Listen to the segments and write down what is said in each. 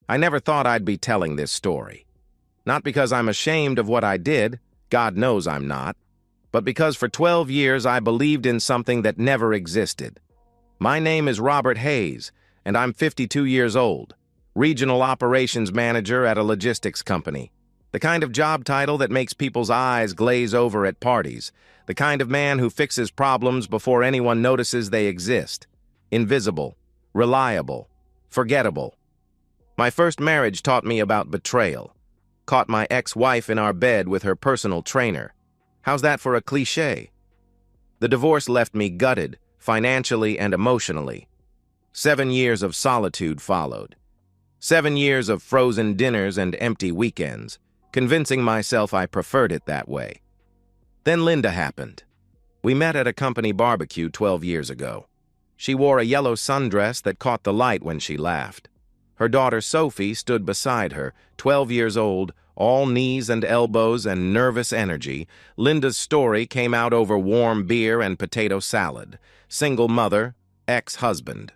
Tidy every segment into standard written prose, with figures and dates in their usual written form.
I never thought I'd be telling this story. Not because I'm ashamed of what I did, God knows I'm not, but because for 12 years I believed in something that never existed. My name is Robert Hayes, and I'm 52 years old, regional operations manager at a logistics company. The kind of job title that makes people's eyes glaze over at parties. The kind of man who fixes problems before anyone notices they exist. Invisible, reliable, forgettable. My first marriage taught me about betrayal. Caught my ex-wife in our bed with her personal trainer. How's that for a cliché? The divorce left me gutted, financially and emotionally. 7 years of solitude followed. 7 years of frozen dinners and empty weekends, convincing myself I preferred it that way. Then Linda happened. We met at a company barbecue 12 years ago. She wore a yellow sundress that caught the light when she laughed. Her daughter Sophie stood beside her, 12 years old, all knees and elbows and nervous energy. Linda's story came out over warm beer and potato salad. Single mother, ex-husband.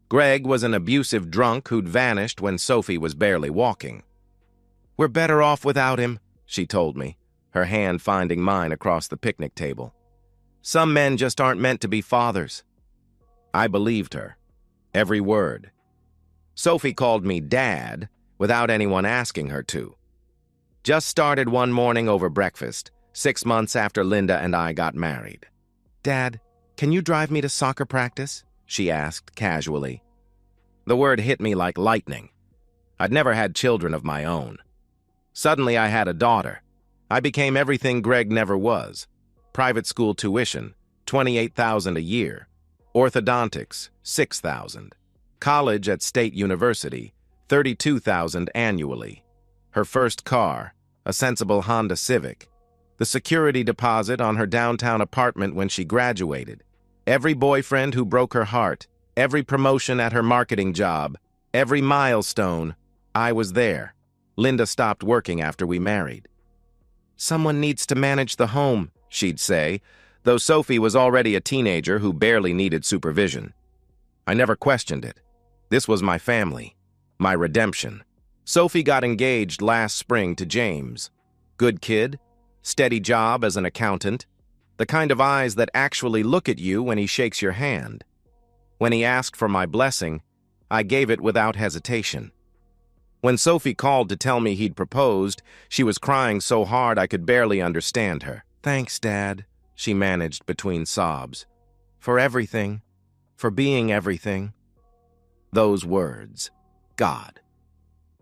Greg was an abusive drunk who'd vanished when Sophie was barely walking. "We're better off without him," she told me, her hand finding mine across the picnic table. "Some men just aren't meant to be fathers." I believed her. Every word. Sophie called me Dad without anyone asking her to. Just started one morning over breakfast, 6 months after Linda and I got married. "Dad, can you drive me to soccer practice?" she asked casually. The word hit me like lightning. I'd never had children of my own. Suddenly I had a daughter. I became everything Greg never was. Private school tuition, $28,000 a year. Orthodontics, $6,000. College at State University, $32,000 annually. Her first car, a sensible Honda Civic. The security deposit on her downtown apartment when she graduated. Every boyfriend who broke her heart. Every promotion at her marketing job. Every milestone. I was there. Linda stopped working after we married. "Someone needs to manage the home," she'd say, though Sophie was already a teenager who barely needed supervision. I never questioned it. This was my family, my redemption. Sophie got engaged last spring to James. Good kid, steady job as an accountant, the kind of eyes that actually look at you when he shakes your hand. When he asked for my blessing, I gave it without hesitation. When Sophie called to tell me he'd proposed, she was crying so hard I could barely understand her. "Thanks, Dad," she managed between sobs. "For everything. For being everything." Those words. God.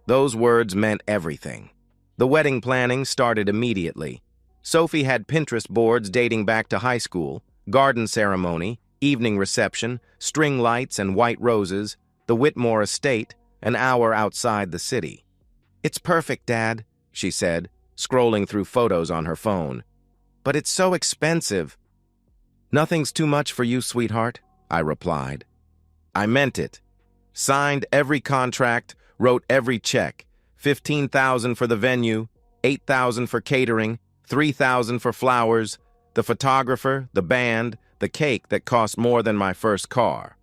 Those words meant everything. The wedding planning started immediately. Sophie had Pinterest boards dating back to high school, garden ceremony, evening reception, string lights and white roses, the Whitmore estate, an hour outside the city. "It's perfect, Dad," she said, scrolling through photos on her phone. "But it's so expensive." "Nothing's too much for you, sweetheart," I replied. I meant it. Signed every contract, wrote every check. $15,000 for the venue, $8,000 for catering, $3,000 for flowers, the photographer, the band, the cake that cost more than my first car.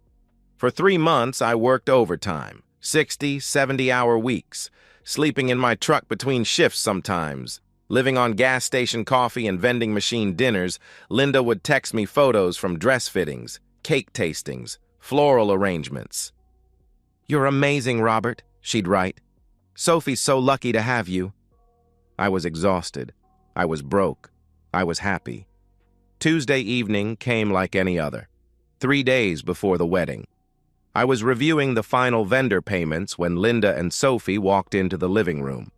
For 3 months, I worked overtime, 60, 70-hour weeks, sleeping in my truck between shifts sometimes. Living on gas station coffee and vending machine dinners, Linda would text me photos from dress fittings, cake tastings, floral arrangements. "You're amazing, Robert," she'd write. "Sophie's so lucky to have you." I was exhausted. I was broke. I was happy. Tuesday evening came like any other. 3 days before the wedding. I was reviewing the final vendor payments when Linda and Sophie walked into the living room.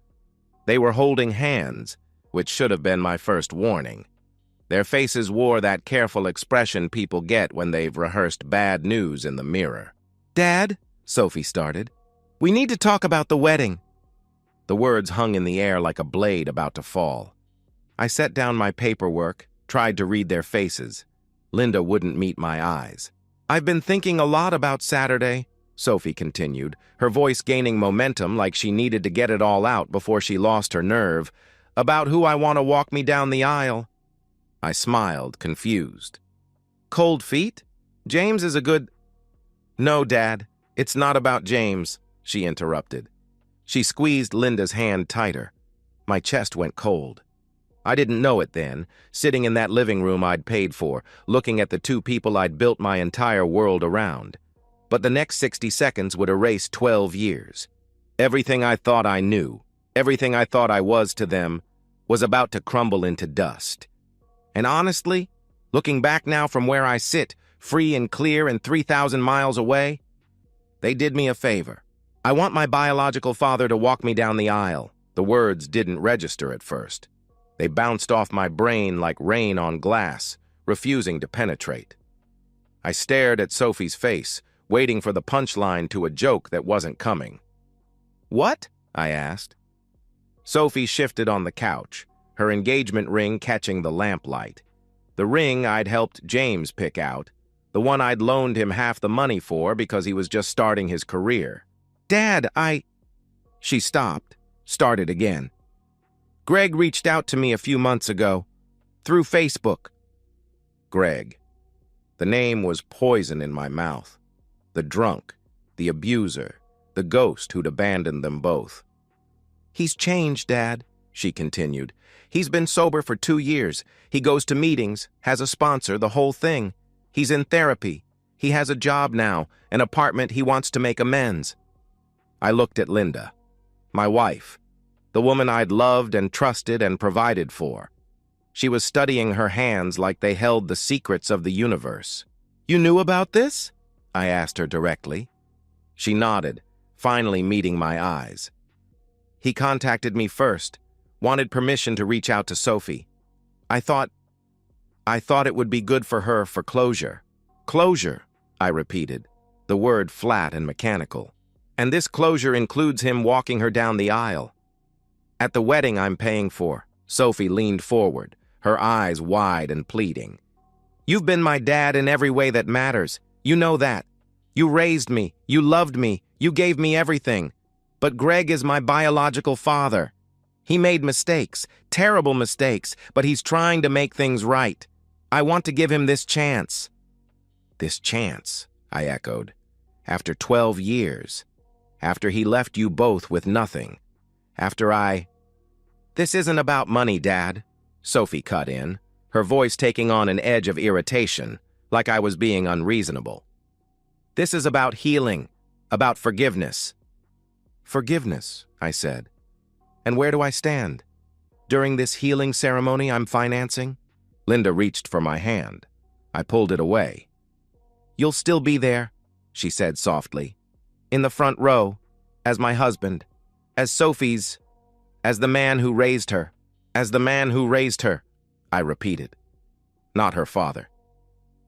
They were holding hands, which should have been my first warning. Their faces wore that careful expression people get when they've rehearsed bad news in the mirror. "Dad," Sophie started, "we need to talk about the wedding." The words hung in the air like a blade about to fall. I set down my paperwork, tried to read their faces. Linda wouldn't meet my eyes. "I've been thinking a lot about Saturday," Sophie continued, her voice gaining momentum like she needed to get it all out before she lost her nerve, "about who I want to walk me down the aisle." I smiled, confused. "Cold feet? James is a good—" "No, Dad, it's not about James," she interrupted. She squeezed Linda's hand tighter. My chest went cold. I didn't know it then, sitting in that living room I'd paid for, looking at the two people I'd built my entire world around. But the next 60 seconds would erase 12 years. Everything I thought I knew, everything I thought I was to them, was about to crumble into dust. And honestly, looking back now from where I sit, free and clear and 3,000 miles away, they did me a favor. I want my biological father to walk me down the aisle. The words didn't register at first. They bounced off my brain like rain on glass, refusing to penetrate. I stared at Sophie's face, waiting for the punchline to a joke that wasn't coming. "What?" I asked. Sophie shifted on the couch, her engagement ring catching the lamplight. The ring I'd helped James pick out, the one I'd loaned him half the money for because he was just starting his career. "Dad, She stopped, started again. "Greg reached out to me a few months ago, through Facebook." Greg. The name was poison in my mouth. The drunk, the abuser, the ghost who'd abandoned them both. "He's changed, Dad," she continued. "He's been sober for 2 years. He goes to meetings, has a sponsor, the whole thing. He's in therapy. He has a job now, an apartment he wants to make amends." I looked at Linda, my wife, the woman I'd loved and trusted and provided for. She was studying her hands like they held the secrets of the universe. "You knew about this?" I asked her directly. She nodded, finally meeting my eyes. "He contacted me first, wanted permission to reach out to Sophie. I thought it would be good for her for closure." "Closure," I repeated, the word flat and mechanical. "And this closure includes him walking her down the aisle." "At the wedding I'm paying for," Sophie leaned forward, her eyes wide and pleading. "You've been my dad in every way that matters. You know that. You raised me, you loved me, you gave me everything. But Greg is my biological father. He made mistakes, terrible mistakes, but he's trying to make things right. I want to give him this chance." "This chance," I echoed. "After 12 years. After he left you both with nothing. After I—" "This isn't about money, Dad," Sophie cut in, her voice taking on an edge of irritation, like I was being unreasonable. "This is about healing, about forgiveness." "Forgiveness," I said. "And where do I stand? During this healing ceremony I'm financing?" Linda reached for my hand. I pulled it away. "You'll still be there," she said softly. "In the front row, as my husband, as Sophie's, as the man who raised her, as the man who raised her," I repeated. Not her father.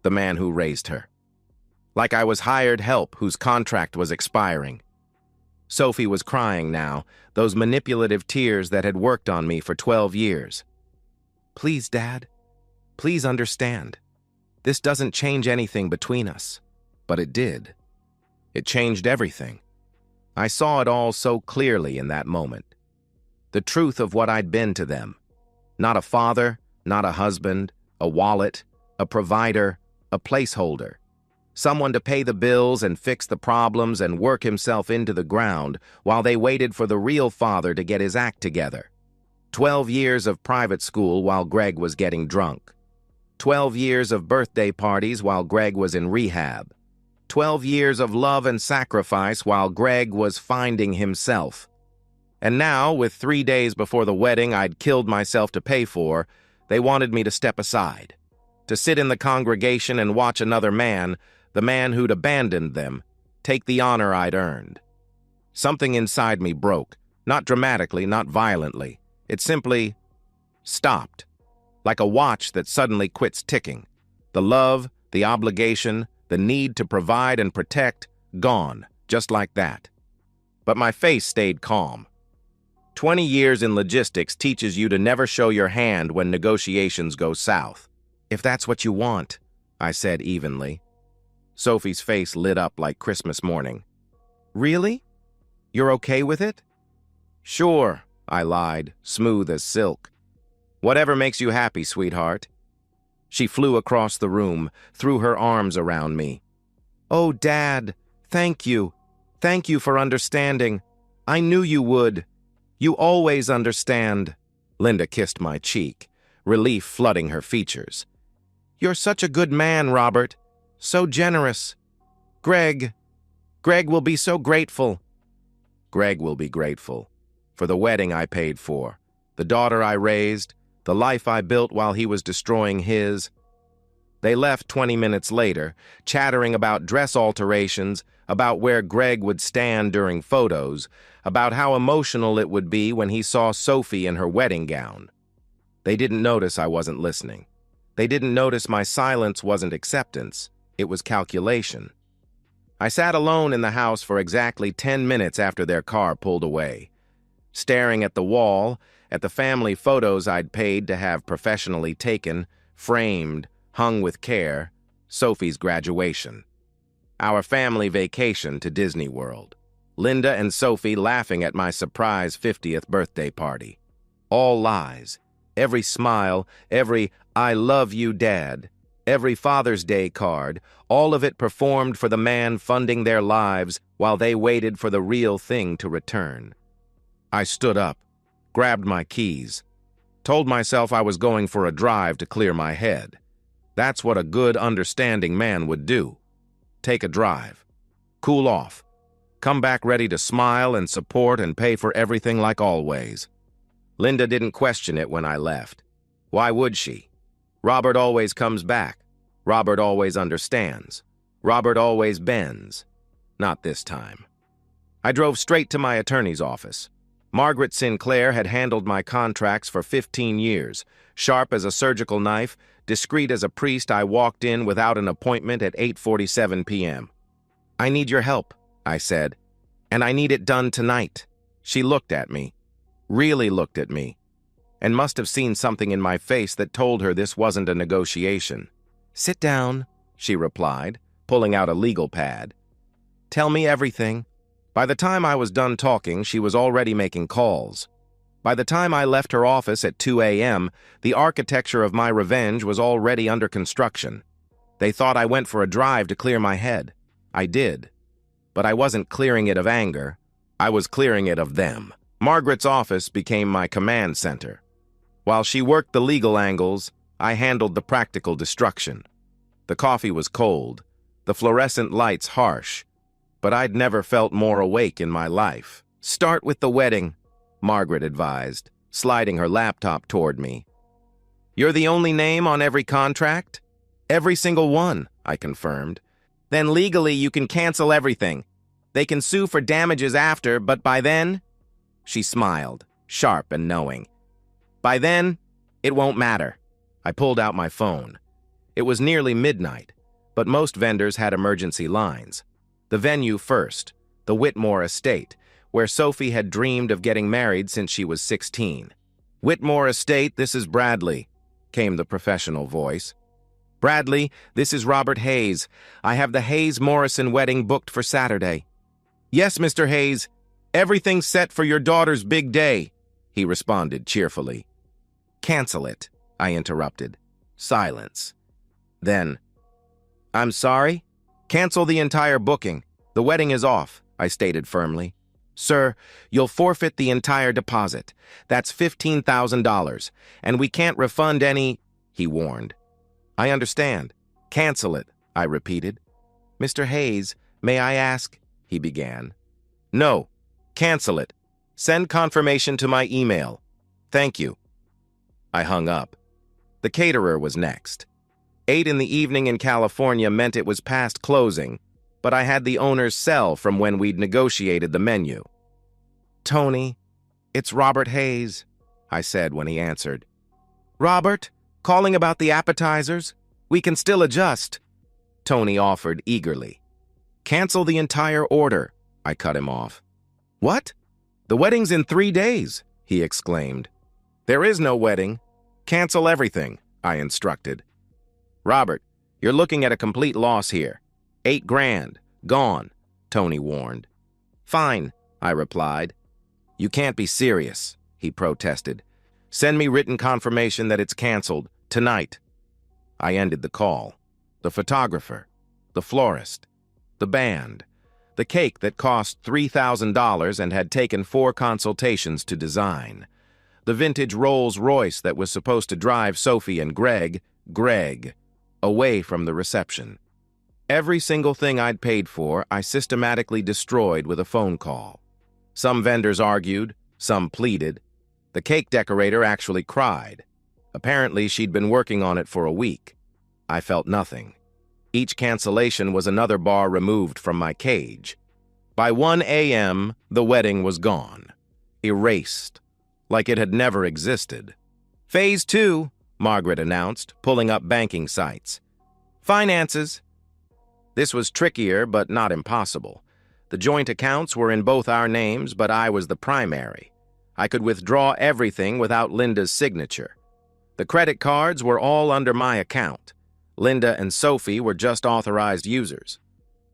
The man who raised her. Like I was hired help whose contract was expiring. Sophie was crying now, those manipulative tears that had worked on me for 12 years. "Please, Dad. Please understand. This doesn't change anything between us." But it did. It changed everything. I saw it all so clearly in that moment. The truth of what I'd been to them. Not a father, not a husband, a wallet, a provider, a placeholder. Someone to pay the bills and fix the problems and work himself into the ground while they waited for the real father to get his act together. 12 years of private school while Greg was getting drunk. 12 years of birthday parties while Greg was in rehab. 12 years of love and sacrifice while Greg was finding himself. And now, with 3 days before the wedding I'd killed myself to pay for, they wanted me to step aside, to sit in the congregation and watch another man, the man who'd abandoned them, take the honor I'd earned. Something inside me broke, not dramatically, not violently. It simply stopped, like a watch that suddenly quits ticking. The love, the obligation, the need to provide and protect, gone, just like that. But my face stayed calm. 20 years in logistics teaches you to never show your hand when negotiations go south. "If that's what you want," I said evenly. Sophie's face lit up like Christmas morning. "Really? You're okay with it?" "Sure," I lied, smooth as silk. "Whatever makes you happy, sweetheart." She flew across the room, threw her arms around me. "Oh, Dad, thank you. Thank you for understanding. I knew you would. You always understand. Linda kissed my cheek, relief flooding her features. You're such a good man, Robert. So generous. Greg will be so grateful. Greg will be grateful for the wedding I paid for, the daughter I raised, the life I built while he was destroying his. They left 20 minutes later, chattering about dress alterations, about where Greg would stand during photos, about how emotional it would be when he saw Sophie in her wedding gown. They didn't notice I wasn't listening. They didn't notice my silence wasn't acceptance, it was calculation. I sat alone in the house for exactly 10 minutes after their car pulled away, staring at the wall, at the family photos I'd paid to have professionally taken, framed, hung with care, Sophie's graduation. Our family vacation to Disney World. Linda and Sophie laughing at my surprise 50th birthday party. All lies. Every smile, every "I love you, Dad," every Father's Day card, all of it performed for the man funding their lives while they waited for the real thing to return. I stood up, grabbed my keys, told myself I was going for a drive to clear my head. That's what a good, understanding man would do. Take a drive. Cool off. Come back ready to smile and support and pay for everything like always. Linda didn't question it when I left. Why would she? Robert always comes back. Robert always understands. Robert always bends. Not this time. I drove straight to my attorney's office. Margaret Sinclair had handled my contracts for 15 years. Sharp as a surgical knife, discreet as a priest, I walked in without an appointment at 8:47 p.m. "I need your help," I said, "and I need it done tonight." She looked at me, really looked at me, and must have seen something in my face that told her this wasn't a negotiation. "Sit down," she replied, pulling out a legal pad. "Tell me everything." By the time I was done talking, she was already making calls. By the time I left her office at 2 a.m., the architecture of my revenge was already under construction. They thought I went for a drive to clear my head. I did. But I wasn't clearing it of anger. I was clearing it of them. Margaret's office became my command center. While she worked the legal angles, I handled the practical destruction. The coffee was cold, the fluorescent lights harsh, but I'd never felt more awake in my life. "Start with the wedding," Margaret advised, sliding her laptop toward me. "You're the only name on every contract?" "Every single one," I confirmed. "Then legally you can cancel everything. They can sue for damages after, but by then?" She smiled, sharp and knowing. "By then, it won't matter." I pulled out my phone. It was nearly midnight, but most vendors had emergency lines. The venue first, the Whitmore Estate, where Sophie had dreamed of getting married since she was 16. "Whitmore Estate, this is Bradley," came the professional voice. "Bradley, this is Robert Hayes. I have the Hayes-Morrison wedding booked for Saturday." "Yes, Mr. Hayes. Everything's set for your daughter's big day," he responded cheerfully. "Cancel it," I interrupted. Silence. Then, "I'm sorry? Cancel the entire booking. The wedding is off," I stated firmly. "Sir, you'll forfeit the entire deposit. That's $15,000, and we can't refund any," he warned. "I understand. Cancel it," I repeated. "Mr. Hayes, may I ask?" he began. "No. Cancel it. Send confirmation to my email. Thank you." I hung up. The caterer was next. 8 in the evening in California meant it was past closing, but I had the owner's cell from when we'd negotiated the menu. "Tony, it's Robert Hayes," I said when he answered. "Robert, calling about the appetizers? We can still adjust," Tony offered eagerly. "Cancel the entire order," I cut him off. "What? The wedding's in 3 days," he exclaimed. "There is no wedding. Cancel everything," I instructed. "Robert, you're looking at a complete loss here. 8 grand. Gone," Tony warned. "Fine," I replied. "You can't be serious," he protested. "Send me written confirmation that it's canceled, tonight." I ended the call. The photographer, the florist, the band, The cake that cost $3,000 and had taken 4 consultations to design. The vintage Rolls-Royce that was supposed to drive Sophie and Greg, away from the reception. Every single thing I'd paid for, I systematically destroyed with a phone call. Some vendors argued, some pleaded. The cake decorator actually cried. Apparently, she'd been working on it for a week. I felt nothing. Each cancellation was another bar removed from my cage. By 1 a.m., the wedding was gone. Erased. Like it had never existed. Phase 2, Margaret announced, pulling up banking sites. Finances. This was trickier, but not impossible. The joint accounts were in both our names, but I was the primary. I could withdraw everything without Linda's signature. The credit cards were all under my account. Linda and Sophie were just authorized users.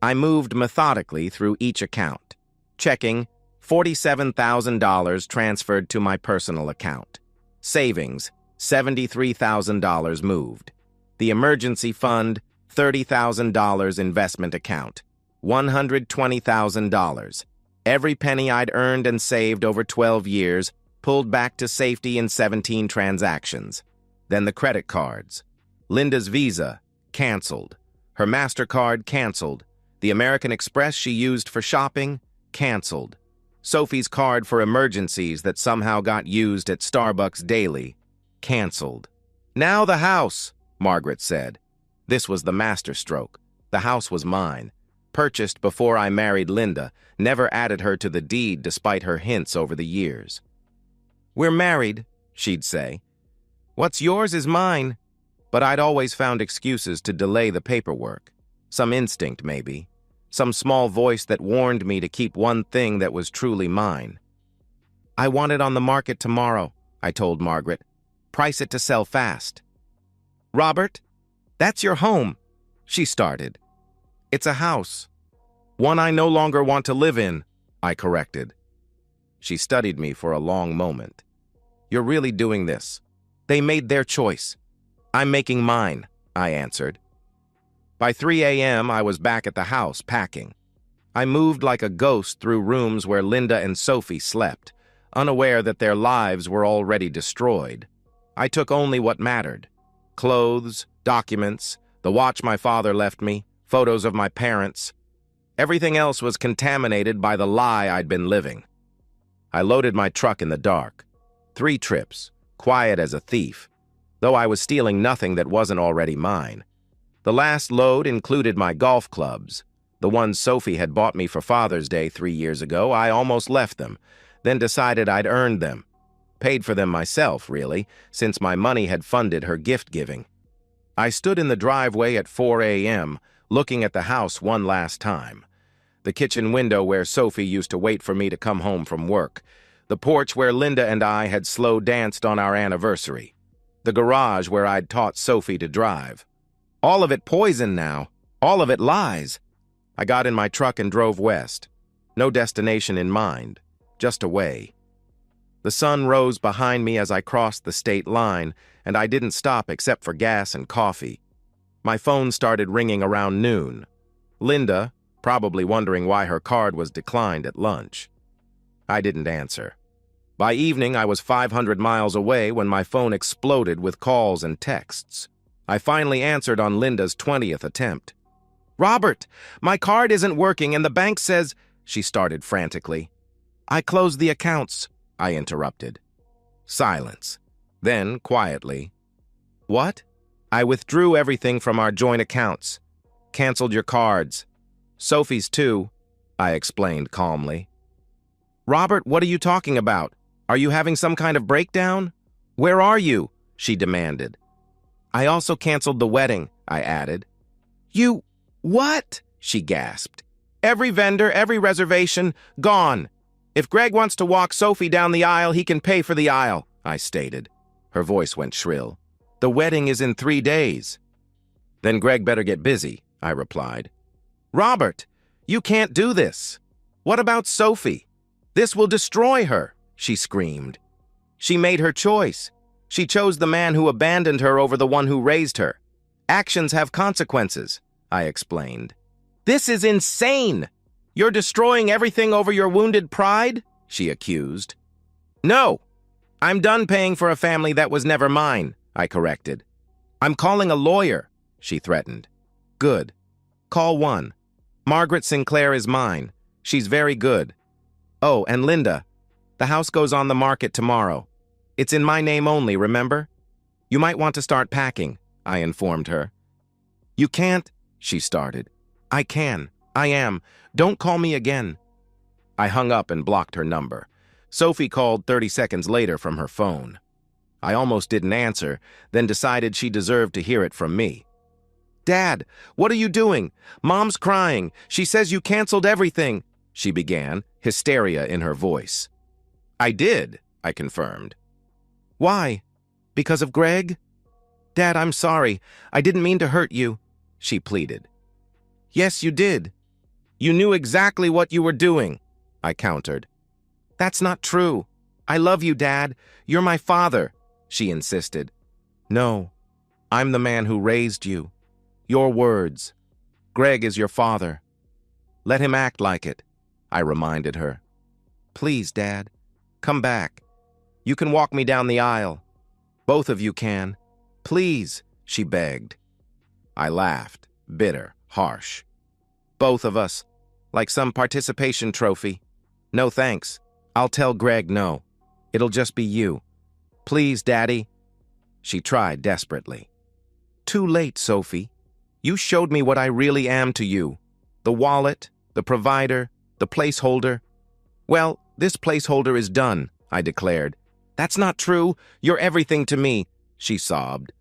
I moved methodically through each account, checking $47,000 transferred to my personal account. Savings, $73,000 moved. The emergency fund, $30,000 investment account, $120,000. Every penny I'd earned and saved over 12 years, pulled back to safety in 17 transactions. Then the credit cards. Linda's Visa, canceled. Her MasterCard, canceled. The American Express she used for shopping, canceled. Sophie's card for emergencies that somehow got used at Starbucks daily, canceled. Now the house, Margaret said. This was the masterstroke. The house was mine. Purchased before I married Linda, never added her to the deed despite her hints over the years. We're married, she'd say. What's yours is mine. But I'd always found excuses to delay the paperwork. Some instinct, maybe. Some small voice that warned me to keep one thing that was truly mine. I want it on the market tomorrow, I told Margaret. Price it to sell fast. Robert, that's your home, she started. It's a house. One I no longer want to live in, I corrected. She studied me for a long moment. You're really doing this. They made their choice. I'm making mine, I answered. By 3 a.m., I was back at the house, packing. I moved like a ghost through rooms where Linda and Sophie slept, unaware that their lives were already destroyed. I took only what mattered. Clothes, documents, the watch my father left me, photos of my parents. Everything else was contaminated by the lie I'd been living. I loaded my truck in the dark. 3 trips, quiet as a thief, though I was stealing nothing that wasn't already mine. The last load included my golf clubs. The ones Sophie had bought me for Father's Day 3 years ago. I almost left them, then decided I'd earned them. Paid for them myself, really, since my money had funded her gift-giving. I stood in the driveway at 4 a.m., looking at the house one last time. The kitchen window where Sophie used to wait for me to come home from work. The porch where Linda and I had slow danced on our anniversary. The garage where I'd taught Sophie to drive. All of it poison now. All of it lies. I got in my truck and drove west. No destination in mind, just away. The sun rose behind me as I crossed the state line, and I didn't stop except for gas and coffee. My phone started ringing around noon. Linda, probably wondering why her card was declined at lunch. I didn't answer. By evening, I was 500 miles away when my phone exploded with calls and texts. I finally answered on Linda's 20th attempt. Robert, my card isn't working and the bank says, she started frantically. I closed the accounts, I interrupted. Silence. Then, quietly, what? I withdrew everything from our joint accounts. Canceled your cards. Sophie's too, I explained calmly. Robert, what are you talking about? Are you having some kind of breakdown? Where are you? She demanded. I also canceled the wedding, I added. You, what? She gasped. Every vendor, every reservation, gone. If Greg wants to walk Sophie down the aisle, he can pay for the aisle, I stated. Her voice went shrill. The wedding is in 3 days. Then Greg better get busy, I replied. Robert, you can't do this. What about Sophie? This will destroy her, she screamed. She made her choice. She chose the man who abandoned her over the one who raised her. Actions have consequences, I explained. This is insane, You're destroying everything over your wounded pride? She accused. No, I'm done paying for a family that was never mine, I corrected. I'm calling a lawyer, she threatened. Good. Call one. Margaret Sinclair is mine. She's very good. Oh, and Linda, the house goes on the market tomorrow. It's in my name only, remember? You might want to start packing, I informed her. You can't, she started. I can. I am. Don't call me again. I hung up and blocked her number. Sophie called 30 seconds later from her phone. I almost didn't answer, then decided she deserved to hear it from me. Dad, what are you doing? Mom's crying. She says you canceled everything, she began, hysteria in her voice. I did, I confirmed. Why? Because of Greg? Dad, I'm sorry. I didn't mean to hurt you, she pleaded. Yes, you did. You knew exactly what you were doing, I countered. That's not true. I love you, Dad. You're my father, she insisted. No, I'm the man who raised you. Your words. Greg is your father. Let him act like it, I reminded her. Please, Dad, come back. You can walk me down the aisle. Both of you can. Please, she begged. I laughed, bitter, harsh. Both of us, like some participation trophy. No thanks. I'll tell Greg no. It'll just be you. Please, Daddy. She tried desperately. Too late, Sophie. You showed me what I really am to you. The wallet, the provider, the placeholder. Well, this placeholder is done, I declared. That's not true. You're everything to me, she sobbed.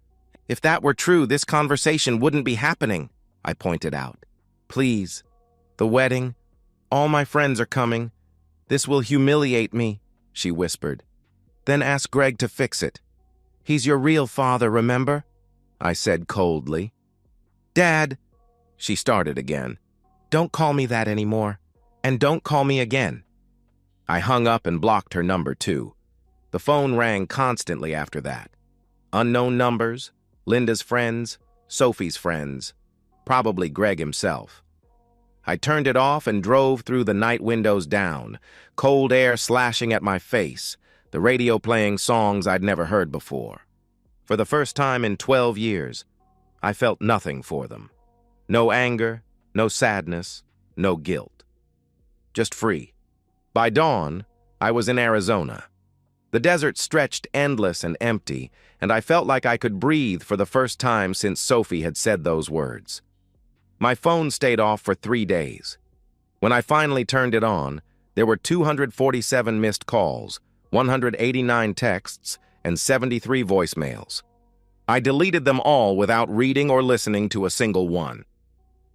If that were true, this conversation wouldn't be happening, I pointed out. Please. The wedding. All my friends are coming. This will humiliate me, she whispered. Then ask Greg to fix it. He's your real father, remember? I said coldly. Dad, she started again. Don't call me that anymore. And don't call me again. I hung up and blocked her number too. The phone rang constantly after that. Unknown numbers, Linda's friends, Sophie's friends, probably Greg himself. I turned it off and drove through the night windows down, cold air slashing at my face, the radio playing songs I'd never heard before. For the first time in 12 years, I felt nothing for them. No anger, no sadness, no guilt. Just free. By dawn, I was in Arizona. The desert stretched endless and empty, and I felt like I could breathe for the first time since Sophie had said those words. My phone stayed off for 3 days. When I finally turned it on, there were 247 missed calls, 189 texts, and 73 voicemails. I deleted them all without reading or listening to a single one.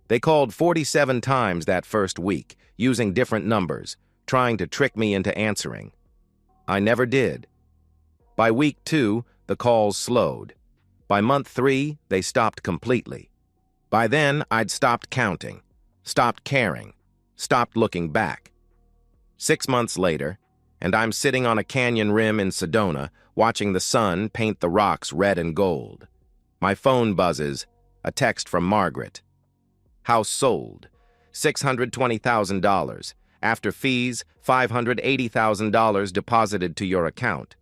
They called 47 times that first week, using different numbers, trying to trick me into answering. I never did. By week 2, the calls slowed. By month 3, they stopped completely. By then, I'd stopped counting, stopped caring, stopped looking back. 6 months later, and I'm sitting on a canyon rim in Sedona, watching the sun paint the rocks red and gold. My phone buzzes, a text from Margaret. House sold, $620,000. After fees, $580,000 deposited to your account.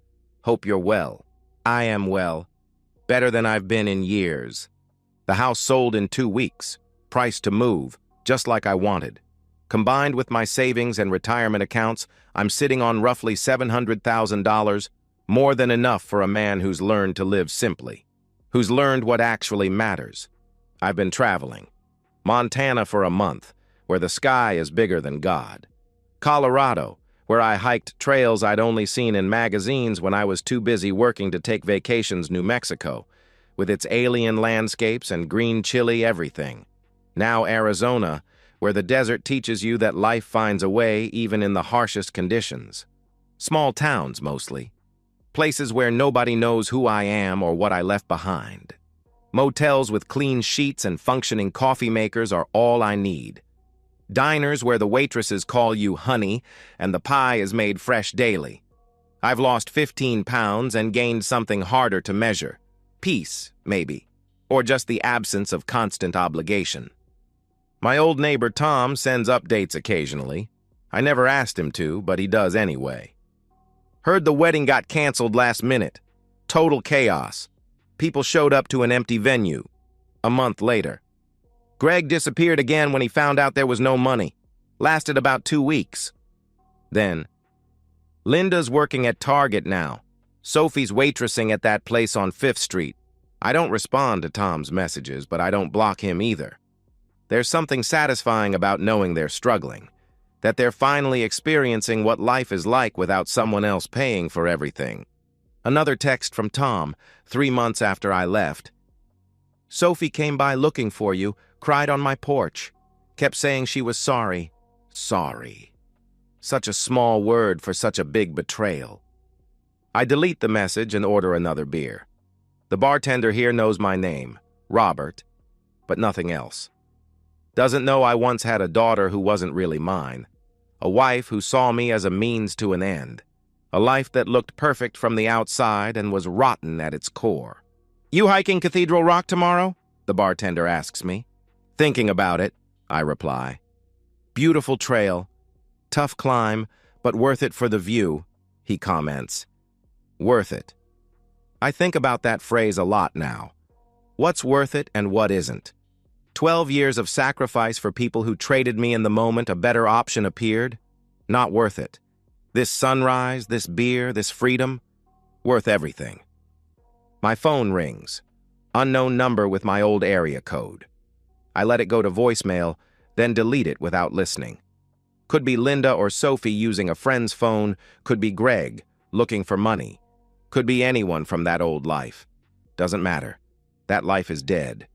Hope you're well. I am well. Better than I've been in years. The house sold in 2 weeks, price to move, just like I wanted. Combined with my savings and retirement accounts, I'm sitting on roughly $700,000, more than enough for a man who's learned to live simply, who's learned what actually matters. I've been traveling. Montana for a month, where the sky is bigger than God. Colorado, where I hiked trails I'd only seen in magazines when I was too busy working to take vacations. New Mexico, with its alien landscapes and green chili everything. Now Arizona, where the desert teaches you that life finds a way even in the harshest conditions. Small towns, mostly. Places where nobody knows who I am or what I left behind. Motels with clean sheets and functioning coffee makers are all I need. Diners where the waitresses call you honey and the pie is made fresh daily. I've lost 15 pounds and gained something harder to measure. Peace, maybe, or just the absence of constant obligation. My old neighbor Tom sends updates occasionally. I never asked him to, but he does anyway. Heard the wedding got canceled last minute. Total chaos. People showed up to an empty venue. A month later. Greg disappeared again when he found out there was no money. Lasted about 2 weeks. Then, Linda's working at Target now. Sophie's waitressing at that place on 5th Street. I don't respond to Tom's messages, but I don't block him either. There's something satisfying about knowing they're struggling, that they're finally experiencing what life is like without someone else paying for everything. Another text from Tom, 3 months after I left. Sophie came by looking for you, cried on my porch, kept saying she was sorry. Sorry. Such a small word for such a big betrayal. I delete the message and order another beer. The bartender here knows my name, Robert, but nothing else. Doesn't know I once had a daughter who wasn't really mine, a wife who saw me as a means to an end, a life that looked perfect from the outside and was rotten at its core. You hiking Cathedral Rock tomorrow? The bartender asks me. Thinking about it, I reply. Beautiful trail, tough climb, but worth it for the view, he comments. Worth it. I think about that phrase a lot now. What's worth it and what isn't? 12 years of sacrifice for people who traded me in the moment a better option appeared? Not worth it. This sunrise, this beer, this freedom? Worth everything. My phone rings. Unknown number with my old area code. I let it go to voicemail, then delete it without listening. Could be Linda or Sophie using a friend's phone, could be Greg, looking for money. Could be anyone from that old life. Doesn't matter. That life is dead.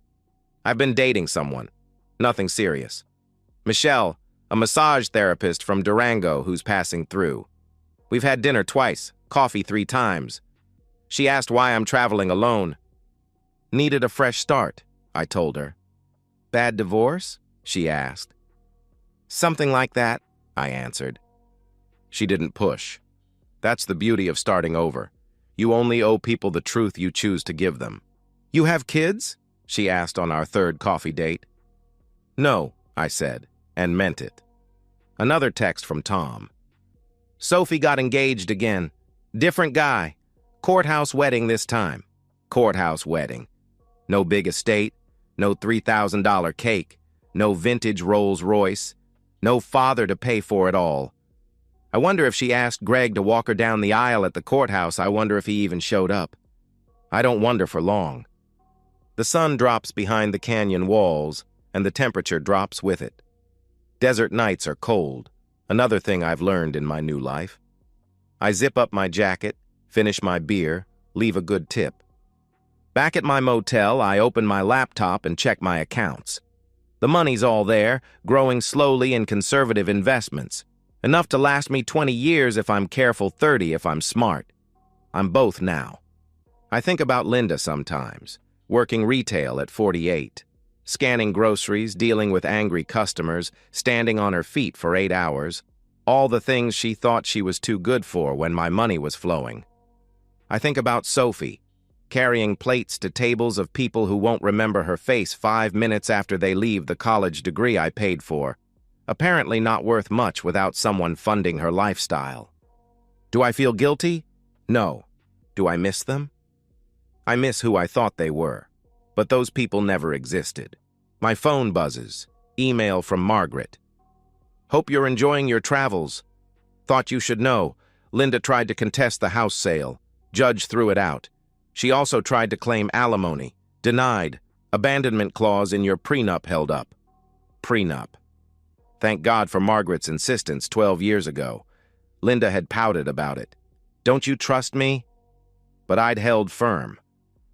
I've been dating someone. Nothing serious. Michelle, a massage therapist from Durango who's passing through. We've had dinner twice, coffee 3 times. She asked why I'm traveling alone. Needed a fresh start, I told her. Bad divorce? She asked. Something like that, I answered. She didn't push. That's the beauty of starting over. You only owe people the truth you choose to give them. You have kids? She asked on our 3rd coffee date. No, I said, and meant it. Another text from Tom. Sophie got engaged again. Different guy. Courthouse wedding this time. Courthouse wedding. No big estate, no $3,000 cake, no vintage Rolls Royce, no father to pay for it all. I wonder if she asked Greg to walk her down the aisle at the courthouse. I wonder if he even showed up. I don't wonder for long. The sun drops behind the canyon walls, and the temperature drops with it. Desert nights are cold, another thing I've learned in my new life. I zip up my jacket, finish my beer, leave a good tip. Back at my motel, I open my laptop and check my accounts. The money's all there, growing slowly in conservative investments. Enough to last me 20 years if I'm careful, 30 if I'm smart. I'm both now. I think about Linda sometimes, working retail at 48, scanning groceries, dealing with angry customers, standing on her feet for 8 hours, all the things she thought she was too good for when my money was flowing. I think about Sophie, carrying plates to tables of people who won't remember her face 5 minutes after they leave the college degree I paid for, apparently not worth much without someone funding her lifestyle. Do I feel guilty? No. Do I miss them? I miss who I thought they were, but those people never existed. My phone buzzes. Email from Margaret. Hope you're enjoying your travels. Thought you should know. Linda tried to contest the house sale. Judge threw it out. She also tried to claim alimony. Denied. Abandonment clause in your prenup held up. Prenup. Thank God for Margaret's insistence 12 years ago. Linda had pouted about it. Don't you trust me? But I'd held firm.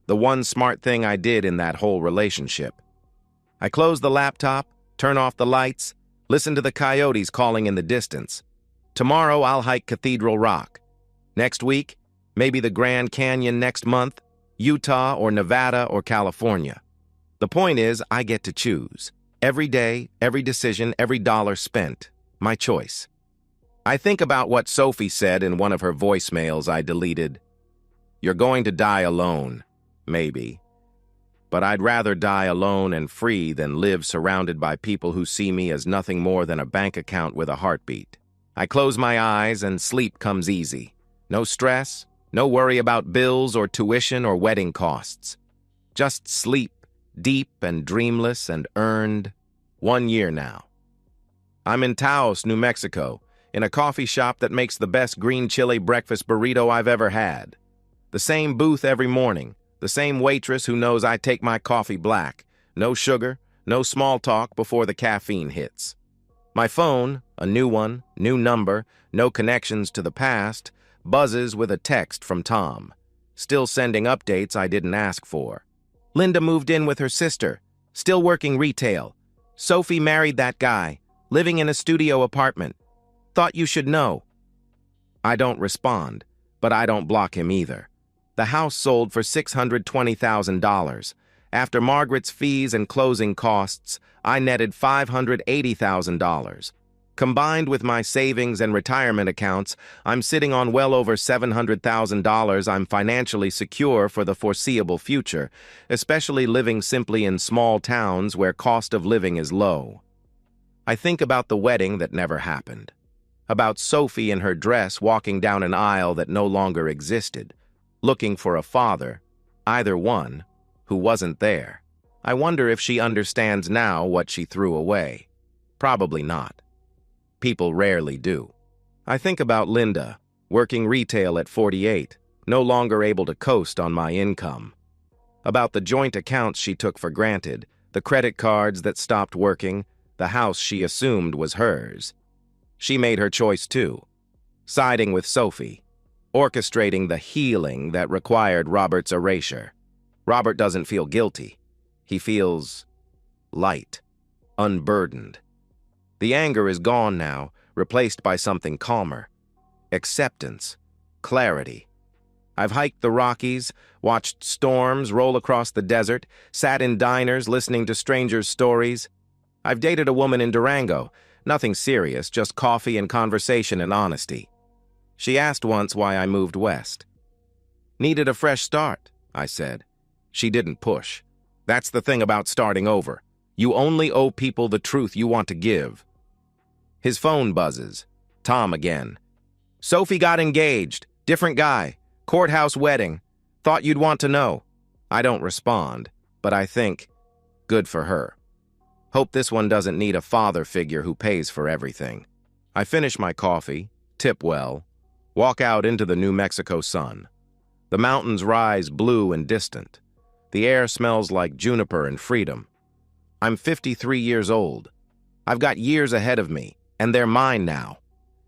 The one smart thing I did in that whole relationship. I close the laptop, turn off the lights, listen to the coyotes calling in the distance. Tomorrow I'll hike Cathedral Rock. Next week, maybe the Grand Canyon next month, Utah or Nevada or California. The point is, I get to choose. Every day, every decision, every dollar spent. My choice. I think about what Sophie said in one of her voicemails I deleted. You're going to die alone. Maybe. But I'd rather die alone and free than live surrounded by people who see me as nothing more than a bank account with a heartbeat. I close my eyes and sleep comes easy. No stress, no worry about bills or tuition or wedding costs. Just sleep, deep and dreamless and earned. 1 year now. I'm in Taos, New Mexico, in a coffee shop that makes the best green chili breakfast burrito I've ever had. The same booth every morning, the same waitress who knows I take my coffee black. No sugar, no small talk before the caffeine hits. My phone, a new one, new number, no connections to the past, buzzes with a text from Tom, still sending updates I didn't ask for. Linda moved in with her sister, still working retail. Sophie married that guy, living in a studio apartment. Thought you should know. I don't respond, but I don't block him either. The house sold for $620,000. After Margaret's fees and closing costs, I netted $580,000. Combined with my savings and retirement accounts, I'm sitting on well over $700,000. I'm financially secure for the foreseeable future, especially living simply in small towns where cost of living is low. I think about the wedding that never happened, about Sophie in her dress walking down an aisle that no longer existed, looking for a father, either one, who wasn't there. I wonder if she understands now what she threw away. Probably not. People rarely do. I think about Linda, working retail at 48, no longer able to coast on my income. About the joint accounts she took for granted, the credit cards that stopped working, the house she assumed was hers. She made her choice too, siding with Sophie, orchestrating the healing that required Robert's erasure. Robert doesn't feel guilty. He feels light, unburdened. The anger is gone now, replaced by something calmer. Acceptance, clarity. I've hiked the Rockies, watched storms roll across the desert, sat in diners listening to strangers' stories. I've dated a woman in Durango, nothing serious, just coffee and conversation and honesty. She asked once why I moved west. Needed a fresh start, I said. She didn't push. That's the thing about starting over. You only owe people the truth you want to give. His phone buzzes. Tom again. Sophie got engaged. Different guy. Courthouse wedding. Thought you'd want to know. I don't respond, but I think, good for her. Hope this one doesn't need a father figure who pays for everything. I finish my coffee, tip well, walk out into the New Mexico sun. The mountains rise blue and distant. The air smells like juniper and freedom. I'm 53 years old. I've got years ahead of me, and they're mine now.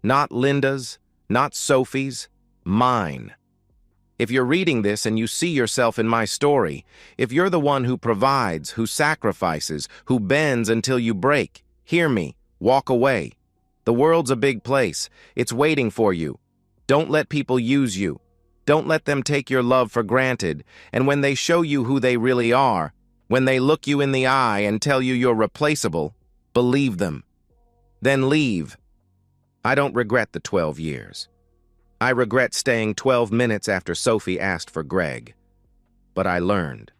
Not Linda's, not Sophie's, mine. If you're reading this and you see yourself in my story, if you're the one who provides, who sacrifices, who bends until you break, hear me, walk away. The world's a big place. It's waiting for you. Don't let people use you. Don't let them take your love for granted. And when they show you who they really are, when they look you in the eye and tell you you're replaceable, believe them. Then leave. I don't regret the 12 years. I regret staying 12 minutes after Sophie asked for Greg. But I learned.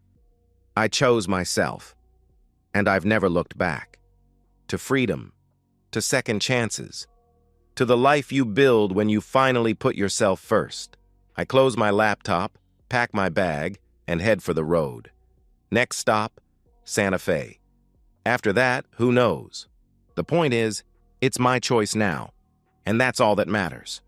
I chose myself. And I've never looked back. To freedom. To second chances. To the life you build when you finally put yourself first. I close my laptop, pack my bag, and head for the road. Next stop, Santa Fe. After that, who knows? The point is, it's my choice now, and that's all that matters.